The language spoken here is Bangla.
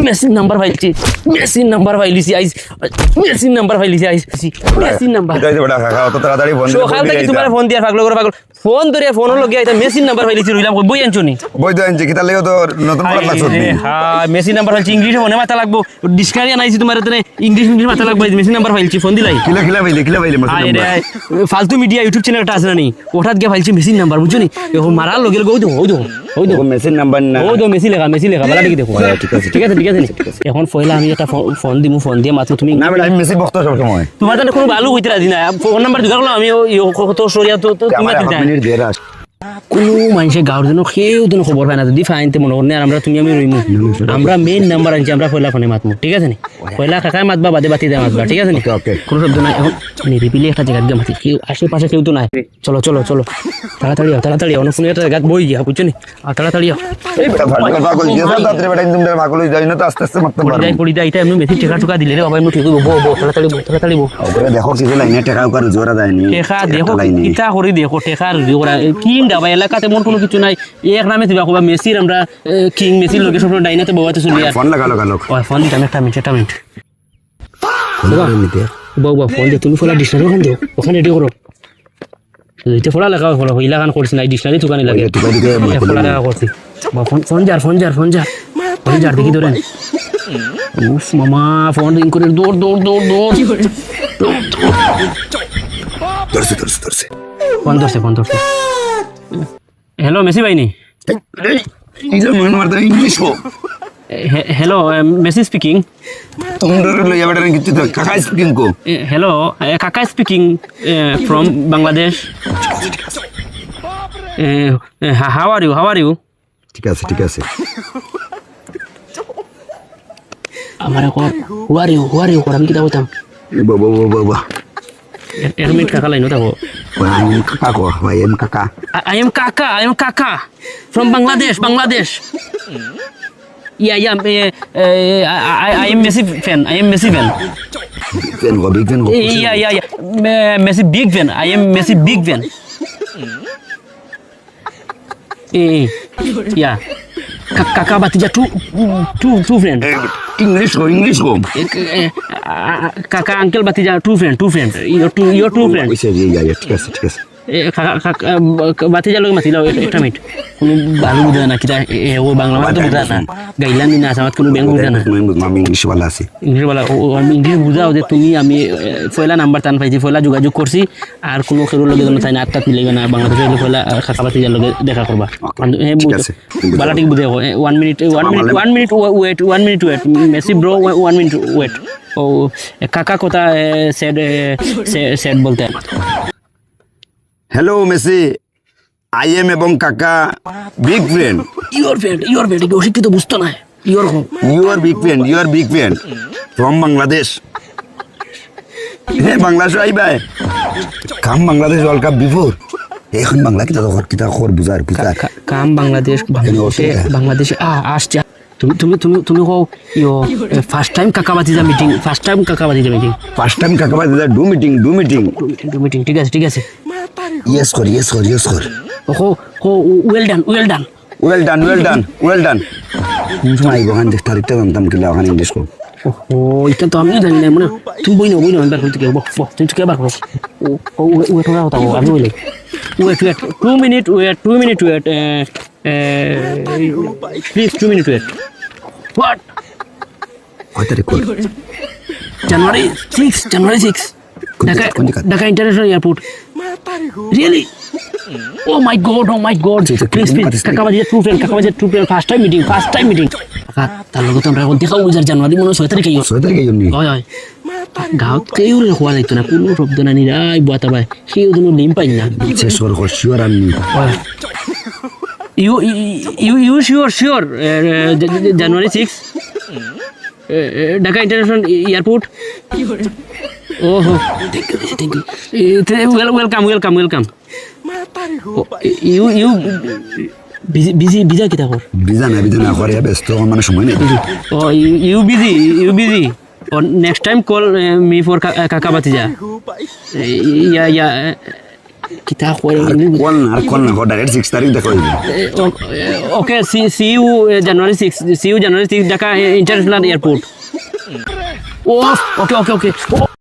মেসির নাম্বার ফাইলছি মেসির নাম্বার ফাইলিছি আইস মেসির নাম্বার ফাইলিছি আইস মেসির নাম্বার এটা বড় কাকা অত তাড়াতাড়ি ফোন সকাল থেকে তোমার ফোন দিয়া পাগল করে পাগল ফোন ধরে ফোন লগে আইতা মেসির নাম্বার ফাইলিছি রইলাম বই আনছনি বই তো আনছি কি তাহলে তো নতুন পড়া লাগছ হ্যাঁ মেসির নাম্বার ফাইলছি ইংলিশে মনে মাথা লাগবো ডিকশনারি আনাইছি তোমার এখানে ইংলিশ মাথা লাগবে মেসির নাম্বার ফাইলছি ফোন দিলাই কিলা ভাইলে ফালতু মিডিয়া ইউটিউব চ্যানেল একটা আছে না নি ওঠাত গিয়ে ফাইলছি মেসির নাম্বার বুঝছো নি এখন মারার লগে ওই দেখো মেসেজ নাম্বার না মেসি লেখা ভালো দেখি দেখো ঠিক আছে এখন পয়লা আমি একটা ফোন দিমু ফোন দিয়ে মাত্র তুমি না আমি মেসেজ বক্ত সব সময় তোমার তাহলে কোনো ভালো হইতে রাজি না ফোন নাম্বার দিতে পারলাম আমি কত সরিয়া তো তুমি কোনো মানুষে গাঁর জন্য কেউ তো খবর পায় না যদি ফাইনতে মনে করেন আর আমরা তুমি আমি রইমু আমরা মেইন নাম্বার আনছি আমরা পয়লা ফোনে মাতমু ঠিক আছে নি পয়লা কাকায় মাতবা বাদে বাতি দেয় মাতবা ঠিক আছে নি কোনো শব্দ নাই এখন নিরিবিলি একটা জায়গা দিয়ে মাতি কেউ আশেপাশে কেউ তো নাই চলো তাড়াতাড়ি অন্য ফোনে একটা জায়গা বই গিয়া বুঝছো নি আর তাড়াতাড়ি পড়ি দেয় এটা এমনি মেথি টেকা দিলে রে বাবা এমনি ঠিক বো তাড়াতাড়ি বো দেখো কিছু লাইনে টেকা করে জোরা দেয়নি টেকা দেখো ইটা করে দেখো টেকার ওরা কিং ডাবা এলাকাতে মন কোনো কিছু নাই এক নামে দিবা কবা মেসির আমরা কিং মেসির লোকে সব ডাইনাতে ববাতে চলি আর ফোন লাগালো ওই ফোন দিতাম একটা মিনিট বাবা ফোন দিয়ে তুমি ফোলা ডিকশনারি ওখানে দিও ওখানে রেডি করো এইটা ফোলা লাগাও ফোলা হইলা গান করছি না ডিকশনারি দোকানে লাগে ফোলা লাগা করছি ফোন যার দেখি ধরেন উফ মামা ফোন রিং করে দৌড় ধরছে ফোন ধরছে হ্যালো মেসি ভাইনি hello Messi speaking hello Kaka speaking from Bangladesh how are you ঠিক আছে আমার who are you আমি কি দাওতাম বাবা মিনিট কাকা লাইনো থাকো I am Kaka from Bangladesh Yeah, I am Messi fan. Big fan. Yeah. Messi big fan. I am Messi big fan. Yeah. Kaka batija two friend. English go. Kaka uncle batija two friend. Your two friend. Yeah, ঠিক আছে. বাতি যালো মাতিলা একটা মিনিট কোনো ভালো বুঝে না কিটা ও বাংলা মানে তো বুঝা না গাইলান দিন আছে আমার কোনো ব্যাংক বুঝা না আমি ইংলিশ বলা আমি ইংলিশ বুঝাও যে তুমি আমি পয়লা নাম্বার টান পাইছি পয়লা যোগাযোগ করছি আর কোনো খেলোর লগে যেন চাই না আটটা মিলাইবে না বাংলাদেশে পয়লা খাতা বাতি যার লগে দেখা করবা বালা ঠিক বুঝে 1 minute wait Messi bro 1 minute wait ও কাকা কথা সেড বলতে Hello Messi, I am এবং কাকা big friend. Your friend. অশিক্ষিত বুঝতো না। Your big friend from Bangladesh. হ্যাঁ বাংলাদেশ আইবাই। কাম বাংলাদেশ ওয়ার্ল্ড কাপ বিফোর। এখন বাংলা কিতা খবর বুঝার। কাম বাংলাদেশে আসছে। তুমি কও ফার্স্ট টাইম কাকা বাতিজা মিটিং ফার্স্ট টাইম কাকা বাতিজা ডু মিটিং ঠিক আছে Yes কর ওয়েল ডান কোন সময় ওখান থেকে তারিখটা জানতাম কিলা ওখানে ইংলিশ কো এটা তো আমি জানি না মানে তুমি বই না বার করতে গেবো তুমি তো কেবার করো ওয়েট কথা আমি বলি wait 2 minute wait please 2 minute wait what কত তারিখ January 6 Dhaka International Airport really oh my god please Kaka baje true friend first time meeting Kaka তার লগে তো আমরা দেখা উজার জানুয়ারি মনে 6 তারিখে হয় গাঁত কেউ হওয়া যাইতো না কোনো শব্দ না নিরাই বাতা ভাই কেউ কোনো লিম পাই না শিওর আমি you sure January 6 Dhaka International Airport oh thank you welcome you busy kita kor busy na করে ব্যস্ত মানে সময় নেই oh you busy or next time call me for Kaka Batija কিতা কই কোন না ডাইরেক্ট 6 তারিখ দেখো okay see you January 6 see you January 6 Dhaka international airport ও ওকে ওকে ওকে